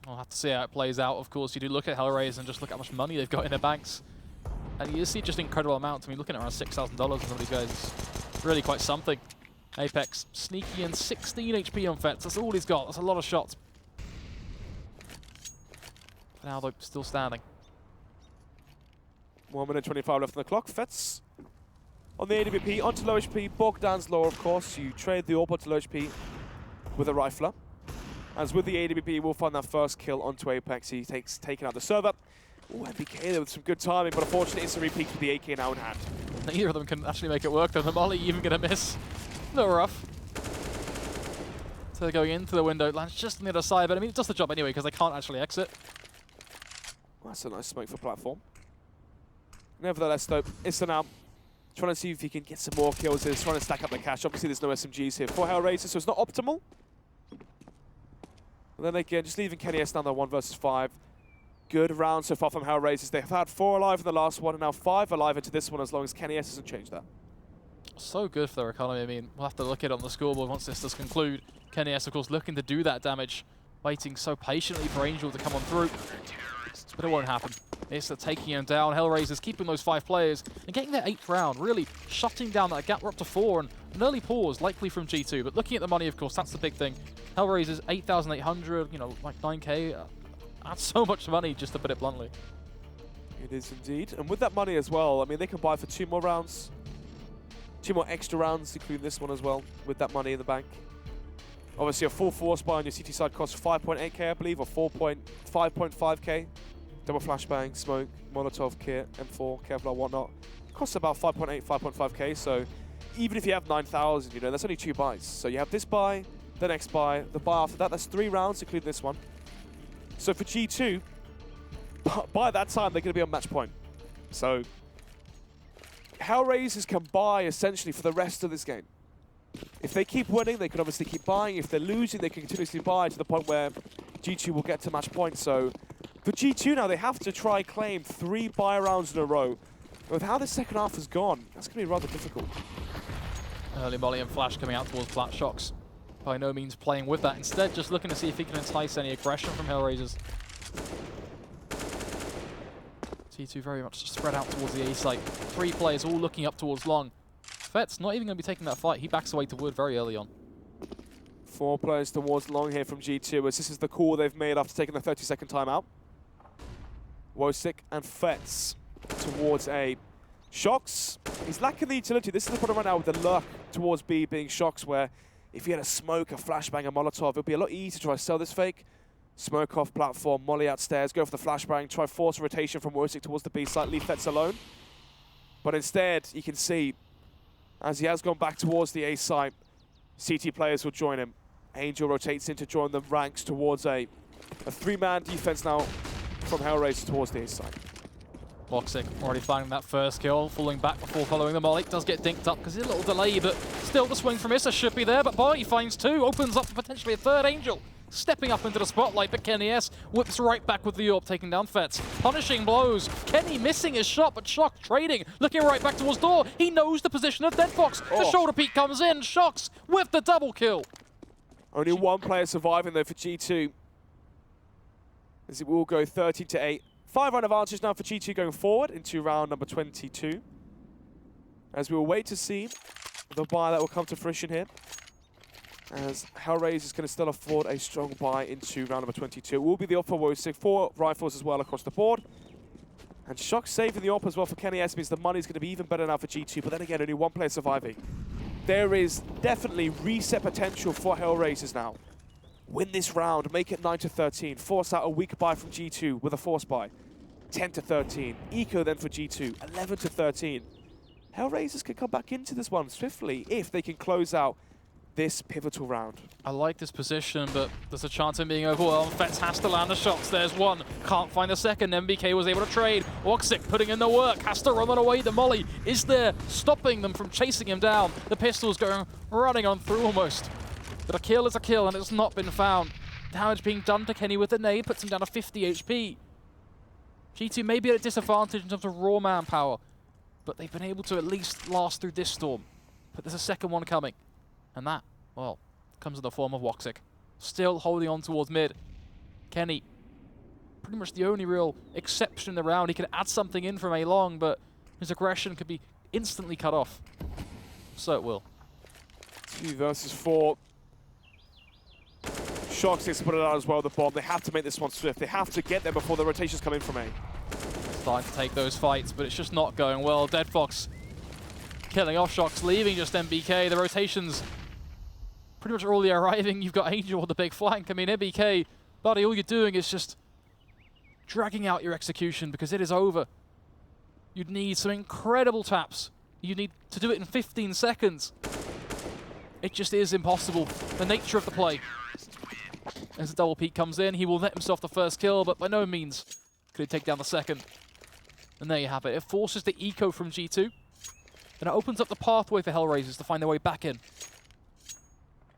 We'll have to see how it plays out. Of course, you do look at HellRaisers and just look how much money they've got in their banks. And you see just incredible amounts. I mean, looking at around $6,000 on some of these guys is really quite something. Apex, sneaky and 16 HP on Fetz. That's all he's got. That's a lot of shots. For now, though, still standing. 1 minute 25 left on the clock. Fetz on the AWP, onto low HP. Bogdan's lower, of course. You trade the AWP to low HP with a rifler. As with the AWP, we'll find that first kill onto Apex. He taken out the server. Oh, MBK there with some good timing, but unfortunately it's a repeat with the AK now in hand. Neither of them can actually make it work, though. The molly even going to miss. A little rough. So they're going into the window. Lands just on the other side, but I mean, it does the job anyway because they can't actually exit. Well, that's a nice smoke for platform. Nevertheless, though, Issa now trying to see if he can get some more kills. He's trying to stack up the cash. Obviously, there's no SMGs here for HellRaisers, so it's not optimal. And then again, just leaving KNES down there 1 versus 5. Good round so far from HellRaisers. They've had 4 alive in the last one, and now 5 alive into this one, as long as KNES hasn't changed that. So good for their economy. I mean, we'll have to look at it on the scoreboard once this does conclude. KNES, of course, looking to do that damage waiting so patiently for Angel to come on through. But it won't happen. It's taking him down. HellRaisers keeping those 5 players and getting their 8th round, really shutting down that gap. We're up to 4 and an early pause likely from G2. But looking at the money, of course, that's the big thing. HellRaisers 8,800, you know, like 9K. That's so much money, just to put it bluntly. It is indeed. And with that money as well, I mean, they can buy for 2 more rounds. 2 more extra rounds, including this one as well, with that money in the bank. Obviously, a full force buy on your CT side costs 5.8k, I believe, or 5.5k. Double flashbang, smoke, Molotov kit, M4, Kevlar, whatnot. Costs about 5.8, 5.5k. So even if you have 9,000, you know, that's only 2 buys. So you have this buy, the next buy, the buy after that. That's 3 rounds, including this one. So for G2, by that time, they're going to be on match point. So HellRaisers can buy essentially for the rest of this game. If they keep winning, they can obviously keep buying. If they're losing, they can continuously buy to the point where G2 will get to match point. So for G2 now, they have to try claim 3 buy rounds in a row. With how the second half has gone, that's going to be rather difficult. Early molly and flash coming out towards Plat. Shox by no means playing with that. Instead, just looking to see if he can entice any aggression from HellRaisers. T2 very much spread out towards the A site. 3 players all looking up towards long. Fet's not even going to be taking that fight. He backs away to wood very early on. 4 players towards long here from G2, as this is the call they've made after taking the 30-second timeout. Wosik and Fetz towards A. Shox, he's lacking the utility. This is the problem right now with the lurk towards B being Shox, where if he had a smoke, a flashbang, a Molotov, it would be a lot easier to try to sell this fake. Smoke off platform, molly out stairs, go for the flashbang, try force a rotation from Wosik towards the B site, leave Fetz alone. But instead, you can see, as he has gone back towards the A site, CT players will join him. Angel rotates in to join the ranks towards a 3-man defense now from HellRaisers towards the A site. Wosik already finding that first kill, falling back before following the molly. Does get dinked up because it's a little delay, but still the swing from Issa should be there. But Barty finds 2, opens up for potentially a 3rd Angel. Stepping up into the spotlight, but Kenny S whips right back with the AWP, taking down Fetz. Punishing blows. Kenny missing his shot, but Shox trading, looking right back towards door. He knows the position of Deadfox. The shoulder peek comes in. Shox with the double kill. Only 1 player surviving though for G2, as it will go 13-8. 5-round advantage now for G2 going forward into round number 22. As we will wait to see the buy that will come to fruition here, as HellRaisers is going to still afford a strong buy into round number 22. It will be the AWP for Wosik, 4 rifles as well across the board. And Shox saving the AWP as well for Kenny S means the money's going to be even better now for G2, but then again, only 1 player surviving. There is definitely reset potential for HellRaisers now. Win this round, make it 9-13, force out a weak buy from G2 with a force buy. 10-13, eco then for G2, 11-13. HellRaisers can come back into this one swiftly if they can close out this pivotal round. I like this position, but there's a chance of being overwhelmed. Fetz has to land the shots. There's 1. Can't find the second. MBK was able to trade. Wosik putting in the work. Has to run away. The molly is there, stopping them from chasing him down. The pistol's going running on through almost. But a kill is a kill, and it's not been found. Damage being done to Kenny with the nade puts him down to 50 HP. G2 may be at a disadvantage in terms of raw manpower, but they've been able to at least last through this storm. But there's a second one coming. And that, well, comes in the form of Wosik. Still holding on towards mid. Kenny, pretty much the only real exception in the round. He could add something in from A long, but his aggression could be instantly cut off. So it will. 2 versus 4. Shox needs to put it out as well, the bomb. They have to make this one swift. They have to get there before the rotations come in from A. Starting to take those fights, but it's just not going well. Deadfox killing off Shox, leaving just MBK. The rotations pretty much already arriving. You've got Angel with the big flank. I mean, MBK, buddy, all you're doing is just dragging out your execution because it is over. You'd need some incredible taps. You need to do it in 15 seconds. It just is impossible. The nature of the play. As the double peek comes in, he will net himself the first kill, but by no means could he take down the second. And there you have it. It forces the eco from G2. And it opens up the pathway for HellRaisers to find their way back in.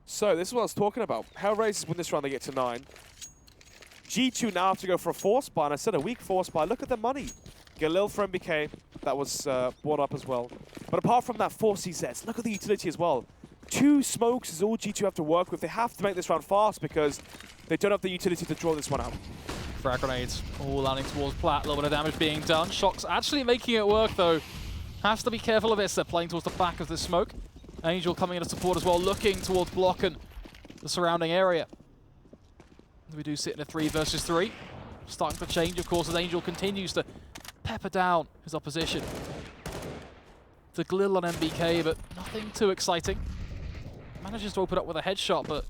So this is what I was talking about. HellRaisers win this round, they get to 9. G2 now have to go for a force buy, and I said a weak force buy. Look at the money. Galil for MBK, that was brought up as well. But apart from that, 4 CZs. Look at the utility as well. 2 smokes is all G2 have to work with. They have to make this round fast because They don't have the utility to draw this one out. Frag grenades all landing towards Plat. A little bit of damage being done. Shock's actually making it work, though. Has to be careful of this. They're playing towards the back of the smoke. Angel coming in to support as well, looking towards block and the surrounding area. We do sit in a 3 versus 3. Starting to change, of course, as Angel continues to pepper down his opposition. The Glil on MBK, but nothing too exciting. Manages to open up with a headshot, but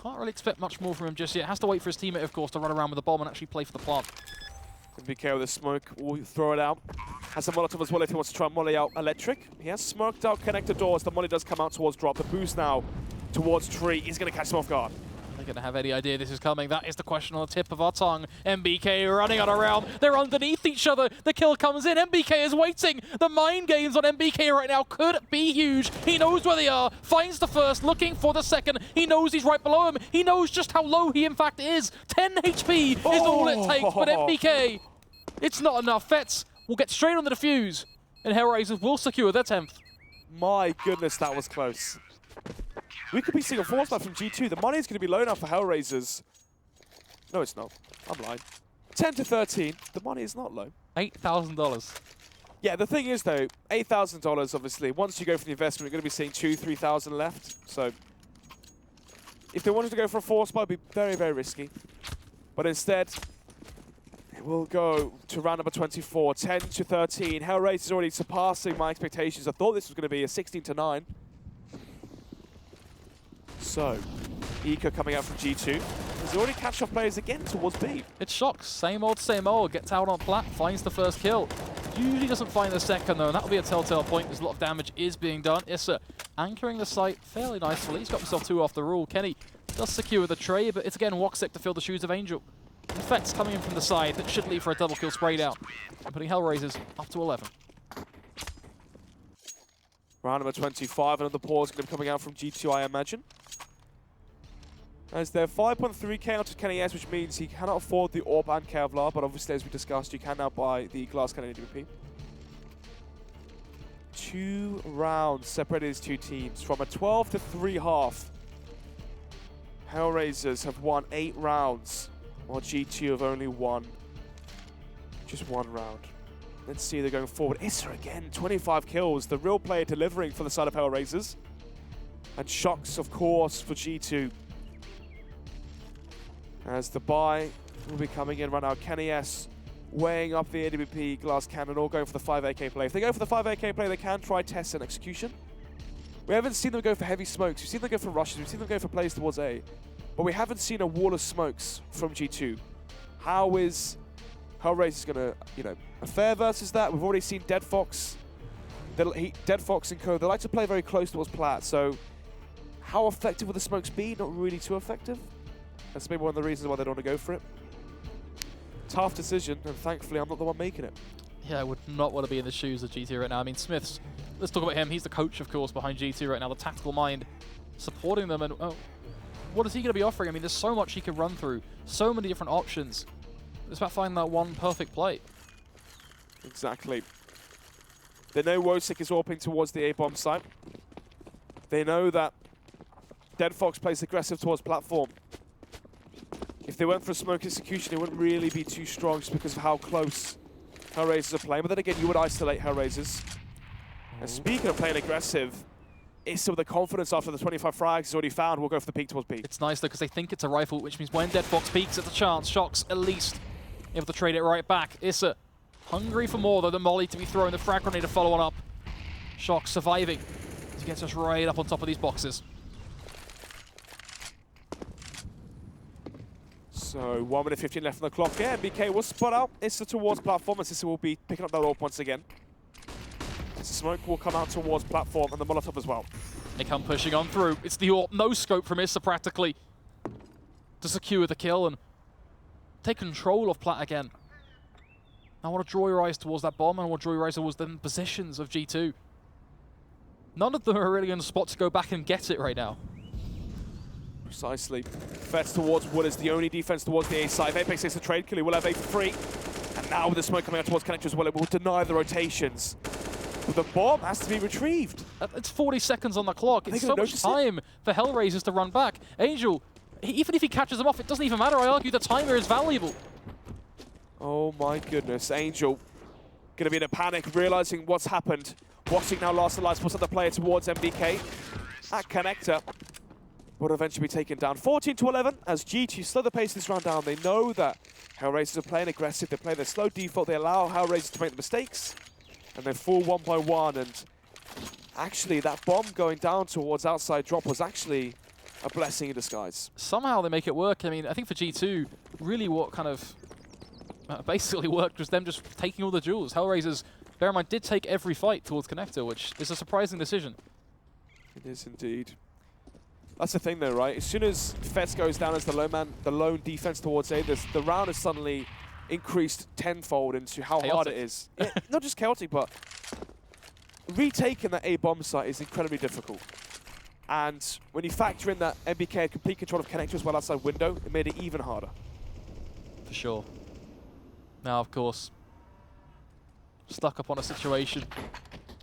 can't really expect much more from him just yet. Has to wait for his teammate, of course, to run around with the bomb and actually play for the plant. MBK with the smoke, will throw it out. Has a Molotov as well if he wants to try and molly out Electric. He has smoked out connector doors. The molly does come out towards drop. The boost now towards tree. He's going to catch him off guard. They're going to have any idea this is coming. That is the question on the tip of our tongue. MBK running on around. They're underneath each other. The kill comes in. MBK is waiting. The mind games on MBK right now could be huge. He knows where they are. Finds the first, looking for the second. He knows he's right below him. He knows just how low he in fact is. 10 HP is all it takes, but MBK, it's not enough. Vets will get straight on the defuse, and HellRaisers will secure their 10th. My goodness, that was close. We could be seeing a force back from G2. The money is going to be low now for HellRaisers. No, it's not. I'm lying. 10 to 13. The money is not low. $8,000. Yeah, the thing is, though, $8,000, obviously, once you go for the investment, you're going to be seeing 2,000, 3,000 left. So if they wanted to go for a force buy, it'd be very, very risky. But instead, it will go to round number 24, 10 to 13. HellRaisers already surpassing my expectations. I thought this was going to be a 16 to 9. So, Eco coming out from G2. He's already catch off players again towards B. It's Shock. Same old, same old. Gets out on Plat, finds the first kill. Usually doesn't find the second, though, and that'll be a telltale point because a lot of damage is being done. Issa anchoring the site fairly nicely. He's got himself 2 off the rule. Kenny does secure the trade, but it's again Woxic to fill the shoes of Angel. Infects coming in from the side that should leave for a double kill spray down, and putting HellRaisers up to 11. Round number 25, another pause going to be coming out from G2, I imagine. As they're 5.3k out to Kenny S, which means he cannot afford the Orb and Kevlar, but obviously, as we discussed, you can now buy the Glass Cannon AWP. 2 rounds separated these 2 teams from a 12 to 3 half. HellRaisers have won 8 rounds, while G2 have only won just 1 round. Let's see, they're going forward. Issa again, 25 kills. The real player delivering for the side of HellRaisers. And Shocks, of course, for G2. As the buy will be coming in right now. Kenny S weighing up the AWP Glass Cannon, all going for the 5 AK play. If they go for the 5 AK play, they can try test and execution. We haven't seen them go for heavy smokes. We've seen them go for rushes. We've seen them go for plays towards A. But we haven't seen a wall of smokes from G2. How is HellRaisers going to, fare versus that? We've already seen Dead Fox. Dead Fox and co, they like to play very close towards Plat. So how effective will the smokes be? Not really too effective. That's maybe one of the reasons why they don't want to go for it. Tough decision, and thankfully I'm not the one making it. Yeah, I would not want to be in the shoes of G2 right now. I mean, Smith's, let's talk about him. He's the coach, of course, behind G2 right now, the tactical mind, supporting them. And what is he going to be offering? I mean, there's so much he can run through, so many different options. It's about finding that one perfect play. Exactly. They know Wosik is warping towards the A-bomb site. They know that Dead Fox plays aggressive towards platform. If they went for a smoke execution, it wouldn't really be too strong just because of how close HellRaisers are playing. But then again, you would isolate HellRaisers. And speaking of playing aggressive, Issa with the confidence after the 25 frags he's already found will go for the peek towards B. It's nice though because they think it's a rifle, which means when Dead Fox peeks at the chance, Shocks at least able to trade it right back. Issa hungry for more though, the molly to be thrown, the frag grenade to follow on up. Shocks surviving to get us right up on top of these boxes. So 1 minute 15 left on the clock. Yeah, BK will spot out Issa towards platform, and Issa will be picking up that AWP once again. Issa smoke will come out towards platform and the Molotov as well. They come pushing on through. It's the AWP, no scope from Issa practically to secure the kill and take control of Plat again. I want to draw your eyes towards that bomb, and I want to draw your eyes towards the positions of G2. None of them are really in a spot to go back and get it right now. Precisely. Fets towards Wood is the only defense towards the A side. If Apex takes the trade kill, he will have A for free. And now with the smoke coming out towards Connector as well, it will deny the rotations. But the bomb has to be retrieved. It's 40 seconds on the clock. It's so much time for HellRaisers to run back. Angel Even if he catches them off, it doesn't even matter. I argue the timer is valuable. Oh my goodness, Angel going to be in a panic, realizing what's happened. Watching now last alive, puts up the player towards MBK. That connector will eventually be taken down. 14-11 as G2 slow the pace this round down. They know that HellRaisers are playing aggressive. They play their slow default. They allow HellRaisers to make the mistakes. And they fall 1 by 1. And actually, that bomb going down towards outside drop was actually a blessing in disguise. Somehow they make it work. I mean, I think for G2, really what kind of basically worked was them just taking all the jewels. HellRaisers, bear in mind, did take every fight towards connector, which is a surprising decision. It is indeed. That's the thing though, right? As soon as Fetz goes down as the lone defense towards A, the round has suddenly increased tenfold into how hard it is. Yeah, not just chaotic, but retaking that A bomb site is incredibly difficult. And when you factor in that MBK had complete control of connector as well outside window, it made it even harder. For sure. Now, of course, stuck upon a situation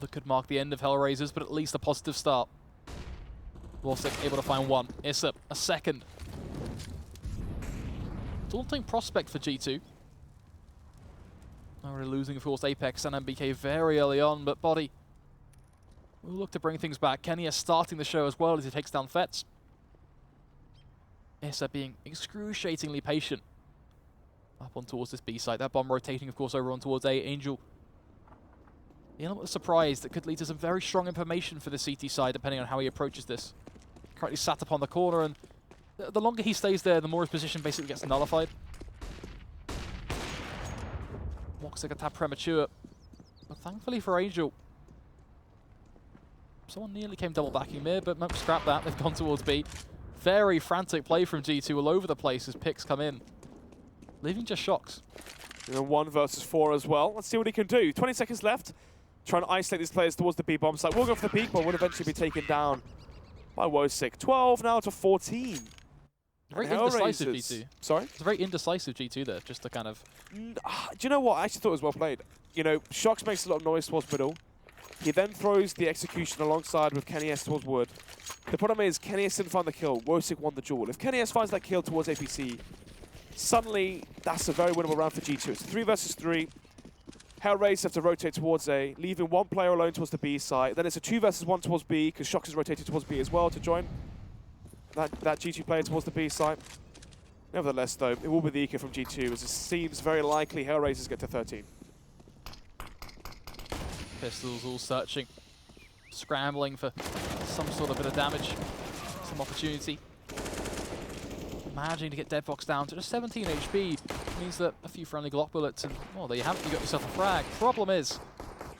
that could mark the end of HellRaisers, but at least a positive start. Warsick able to find one. Issa, a second. Daunting prospect for G2. Already losing, of course, Apex and MBK very early on, but Body will look to bring things back. Kenya starting the show as well as he takes down Fetz. Issa being excruciatingly patient. Up on towards this B site. That bomb rotating, of course, over on towards A. Angel. The element of surprise that could lead to some very strong information for the CT side, depending on how he approaches this. Currently sat upon the corner, and the longer he stays there, the more his position basically gets nullified. Walks like a tad premature. But thankfully for Angel, someone nearly came double backing mid, but Monk scrapped that. They've gone towards B. Very frantic play from G2 all over the place as picks come in. Leaving just Shox. 1 versus 4 as well. Let's see what he can do. 20 seconds left. Trying to isolate these players towards the B bomb site. We'll go for the peak, but will eventually be taken down by Warsick. 12 now to 14. Very indecisive G2. Sorry? It's a very indecisive G2 there, just to kind of... Do you know what? I actually thought it was well played. You know, Shox makes a lot of noise towards middle. He then throws the execution alongside with Kenny S towards wood. The problem is, Kenny S didn't find the kill. Warsick won the duel. If Kenny S finds that kill towards APC, suddenly that's a very winnable round for G2. It's 3 versus 3. HellRaisers have to rotate towards A, leaving one player alone towards the B side. Then it's a 2 versus 1 towards B, because Shox is rotated towards B as well to join that G2 player towards the B side. Nevertheless, though, it will be the eco from G2, as it seems very likely HellRaisers get to 13. Pistols all searching, scrambling for some sort of bit of damage, some opportunity. Managing to get Deadfox down to just 17 HP means that a few friendly Glock bullets and, well, there you have it, you got yourself a frag. Problem is,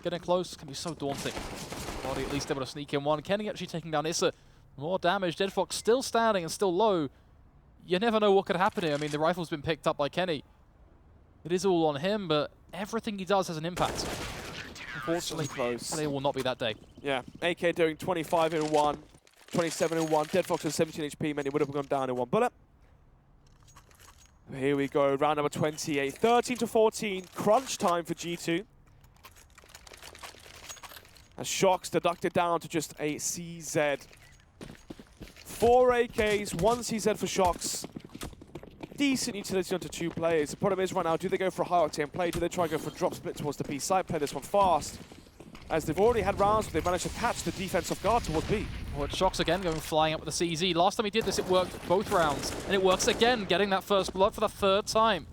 getting close can be so daunting. Body at least able to sneak in one. Kenny actually taking down Issa. More damage. Deadfox still standing and still low. You never know what could happen here. I mean, the rifle's been picked up by Kenny. It is all on him, but everything he does has an impact. Unfortunately, close. Today will not be that day. Yeah, AK doing 25 in 1, 27 in 1. Deadfox has 17 HP, man, he would have gone down in 1 bullet. Here we go, round number 28. 13 to 14, crunch time for G2. As Shox deducted down to just a CZ. 4 AKs, 1 CZ for Shox. Decent utility onto 2 players. The problem is right now, do they go for a high octane play? Do they try to go for a drop split towards the B side? Play this one fast. As they've already had rounds, they've managed to catch the defense off guard towards B. Well, it's Shox again going flying up with the CZ. Last time he did this, it worked both rounds. And it works again, getting that first blood for the 3rd time.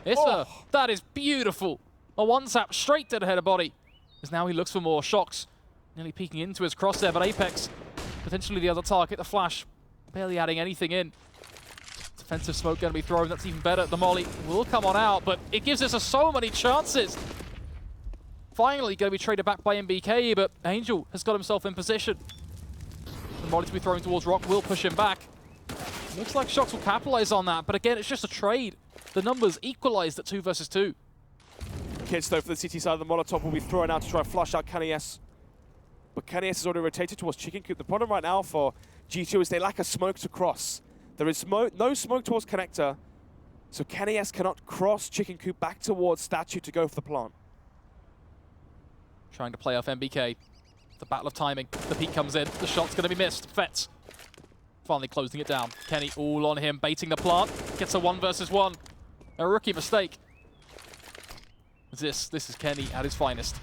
Issa, that is beautiful. A 1-tap straight to the head of Body. As now he looks for more. Shox nearly peeking into his crosshair, but Apex, potentially the other target, the flash, barely adding anything in. Defensive smoke going to be thrown, that's even better. The molly will come on out, but it gives us so many chances. Finally going to be traded back by MBK, but Angel has got himself in position. The molly to be thrown towards Rock will push him back. Looks like Shox will capitalize on that, but again, it's just a trade. The numbers equalized at 2 versus 2. Kids, though, for the CT side of the Molotov will be thrown out to try and flush out Kenny S. But Kenny S has already rotated towards Chicken Coop. The problem right now for G2 is they lack a smoke to cross. There is no smoke towards Connector, so Kenny S cannot cross Chicken Coop back towards Statue to go for the plant. Trying to play off MBK. The battle of timing. The peek comes in. The shot's going to be missed. Fetz finally closing it down. Kenny all on him, baiting the plant. Gets a 1 versus 1. A rookie mistake. This is Kenny at his finest.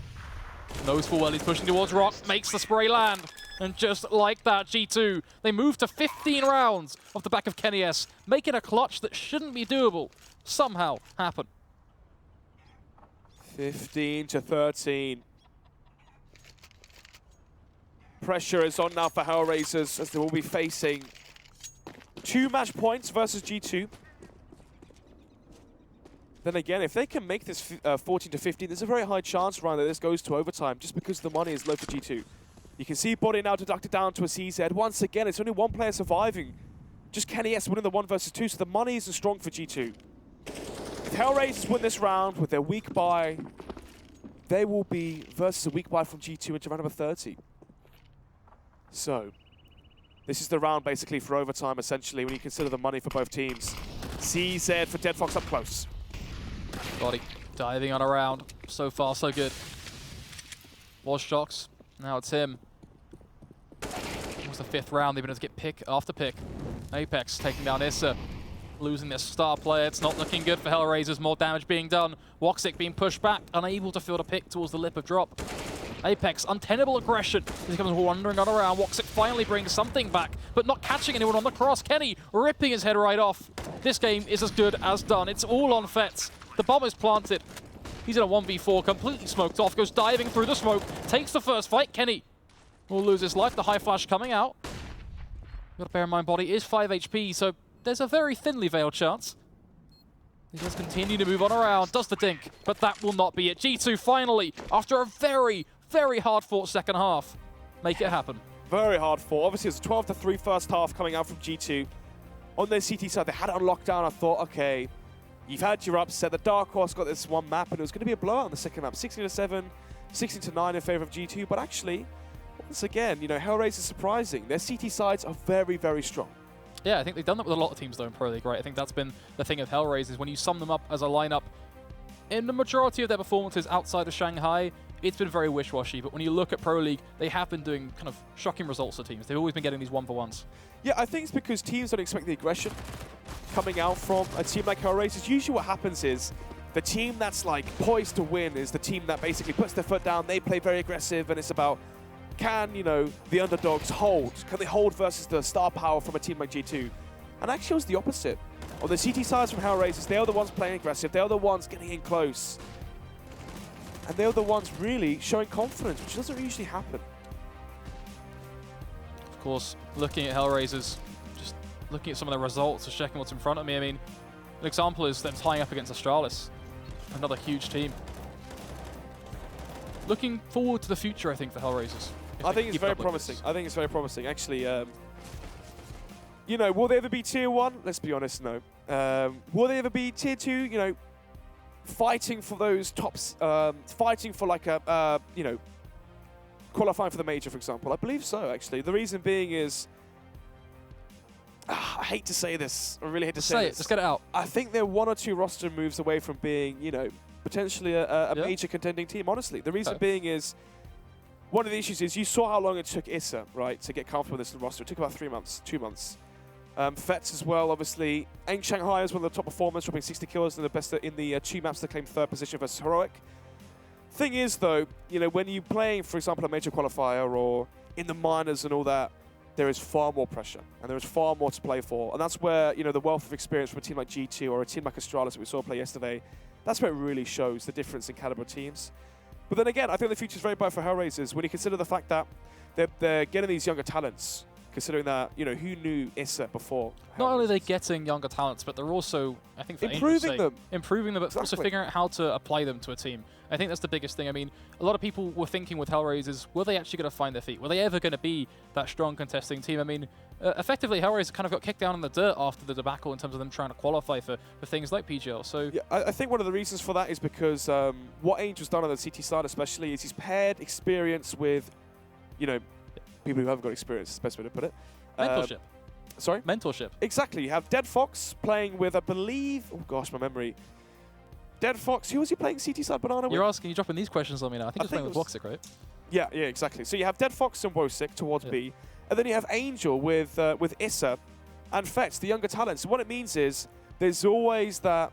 Knows full well he's pushing towards Rock, makes the spray land. And just like that, G2, they move to 15 rounds off the back of Kenny S, making a clutch that shouldn't be doable somehow happen. 15-13. Pressure is on now for HellRaisers as they will be facing 2 match points versus G2. Then again, if they can make this 14-15, there's a very high chance, Ryan, that this goes to overtime just because the money is low for G2. You can see body now deducted down to a CZ. Once again, it's only 1 player surviving. Just Kenny S winning the 1 versus 2, so the money isn't strong for G2. If HellRaisers win this round with their weak bye, they will be versus a weak bye from G2 into round number 30. So, this is the round basically for overtime, essentially, when you consider the money for both teams. CZ for Dead Fox up close. Body diving on around. So far, so good. Was Shocks. Now it's him. It was the 5th round. They've been able to get pick after pick. Apex taking down Issa. Losing their star player. It's not looking good for HellRaisers. More damage being done. Woxic being pushed back. Unable to field a pick towards the lip of drop. Apex, untenable aggression. He comes wandering on around. Woxic finally brings something back, but not catching anyone on the cross. Kenny ripping his head right off. This game is as good as done. It's all on Fets. The bomb is planted. He's in a 1v4, completely smoked off, goes diving through the smoke, takes the first fight. Kenny will lose his life. The high flash coming out. You've got to bear in mind, body is 5 HP, so there's a very thinly veiled chance. He does continue to move on around, does the dink, but that will not be it. G2 finally, after a very, very hard-fought second half, make it happen. Very hard fought. Obviously, it's a 12-3 first half coming out from G2. On their CT side, they had it on lockdown. I thought, okay, you've had your upset. The Dark Horse got this 1 map, and it was going to be a blowout in the second map. 16-7, 16-9 in favor of G2. But actually, once again, you know, HellRaisers is surprising. Their CT sides are very, very strong. Yeah, I think they've done that with a lot of teams, though, in Pro League, right? I think that's been the thing of HellRaisers. When you sum them up as a lineup, in the majority of their performances outside of Shanghai, it's been very wish-washy. But when you look at Pro League, they have been doing kind of shocking results for teams. They've always been getting these 1-for-1s. Yeah, I think it's because teams don't expect the aggression coming out from a team like HellRaisers. Usually what happens is the team that's like poised to win is the team that basically puts their foot down, they play very aggressive, and it's about, can, you know, the underdogs hold? Can they hold versus the star power from a team like G2? And actually it was the opposite. On the CT sides from HellRaisers, they are the ones playing aggressive, they are the ones getting in close. And they're the ones really showing confidence, which doesn't usually happen. Of course, looking at HellRaisers, just looking at some of the results, just checking what's in front of me. I mean, an example is them tying up against Astralis, another huge team. Looking forward to the future, I think, for HellRaisers. I think it's very promising. I think it's very promising. Actually, you know, will they ever be tier 1? Let's be honest, no. Will they ever be tier 2? You know, fighting for those tops, fighting for like a, you know, qualifying for the major, for example. I believe so, actually. The reason being is, I hate to say this. I really hate to say this. Just get it out. I think they're 1 or 2 roster moves away from being, you know, potentially a major contending team, honestly. The reason being is, one of the issues is you saw how long it took Issa, right, to get comfortable with this roster. It took about 3 months, 2 months. Fets as well, obviously. Eng Shanghai is one of the top performers, dropping 60 kills in the best in the 2 maps to claim 3rd position versus Heroic. Thing is, though, you know, when you're playing, for example, a major qualifier or in the minors and all that, there is far more pressure and there is far more to play for. And that's where, you know, the wealth of experience from a team like G2 or a team like Astralis that we saw play yesterday, that's where it really shows the difference in caliber teams. But then again, I think the future is very bright for HellRaisers when you consider the fact that they're getting these younger talents. Considering that, you know, who knew Issa before? Not only are they getting younger talents, but they're also, I think, for improving them, but also figuring out how to apply them to a team. I think that's the biggest thing. I mean, a lot of people were thinking with HellRaisers, were they actually going to find their feet? Were they ever going to be that strong contesting team? I mean, effectively, HellRaisers kind of got kicked down in the dirt after the debacle in terms of them trying to qualify for things like PGL. So yeah, I think one of the reasons for that is because what Angel's done on the CT side especially is he's paired experience with, you know, people who haven't got experience, is the best way to put it. Mentorship. Sorry? Mentorship. Exactly. You have Dead Fox playing with, I believe, oh gosh, my memory. Dead Fox, who was he playing CT side Banana with? You're dropping these questions on me now. I think he's playing with Woxic, right? Yeah, exactly. So you have Dead Fox and Wosick towards B, And then you have Angel with Issa and Fetch, the younger talents. So what it means is there's always that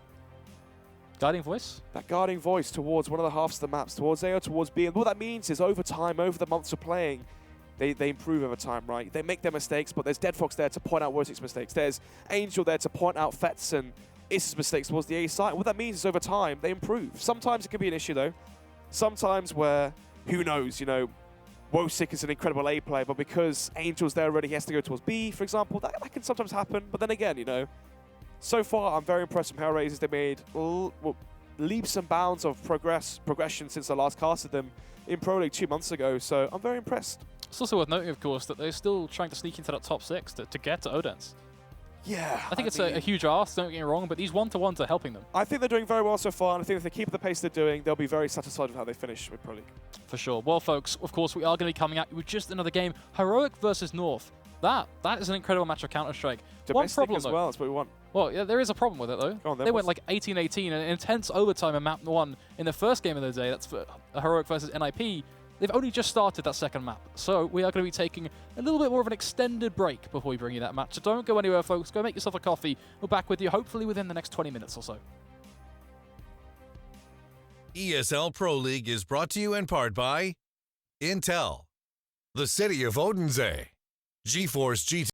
Guiding voice? that guarding voice towards one of the halves of the maps, towards A or towards B. And what that means is over time, over the months of playing, they improve over time, right? They make their mistakes, but there's Deadfox there to point out Wosik's mistakes. There's Angel there to point out Fetz and Issa's mistakes towards the A side. What that means is over time, they improve. Sometimes it can be an issue, though. Sometimes where, who knows, you know, Wosik is an incredible A player, but because Angel's there already, he has to go towards B, for example. That can sometimes happen. But then again, you know, so far, I'm very impressed with HellRaisers. They made leaps and bounds of progression since I last casted them in Pro League 2 months ago. So I'm very impressed. It's also worth noting, of course, that they're still trying to sneak into that top 6 to get to Odense. Yeah. I think it's a huge ask, don't get me wrong, but these one-to-ones are helping them. I think they're doing very well so far, and I think if they keep the pace they're doing, they'll be very satisfied with how they finish with Pro League. For sure. Well, folks, of course, we are going to be coming at you with just another game. Heroic versus North. That is an incredible match of Counter-Strike. One problem, as though. well, that's what we want. Well, yeah, there is a problem with it, though. Go on, then, they went like 18-18, an intense overtime in map 1 in the first game of the day. That's for Heroic versus NIP. They've only just started that second map, so we are going to be taking a little bit more of an extended break before we bring you that match. So don't go anywhere, folks. Go make yourself a coffee. We're back with you, hopefully within the next 20 minutes or so. ESL Pro League is brought to you in part by Intel, the City of Odense, GeForce GT.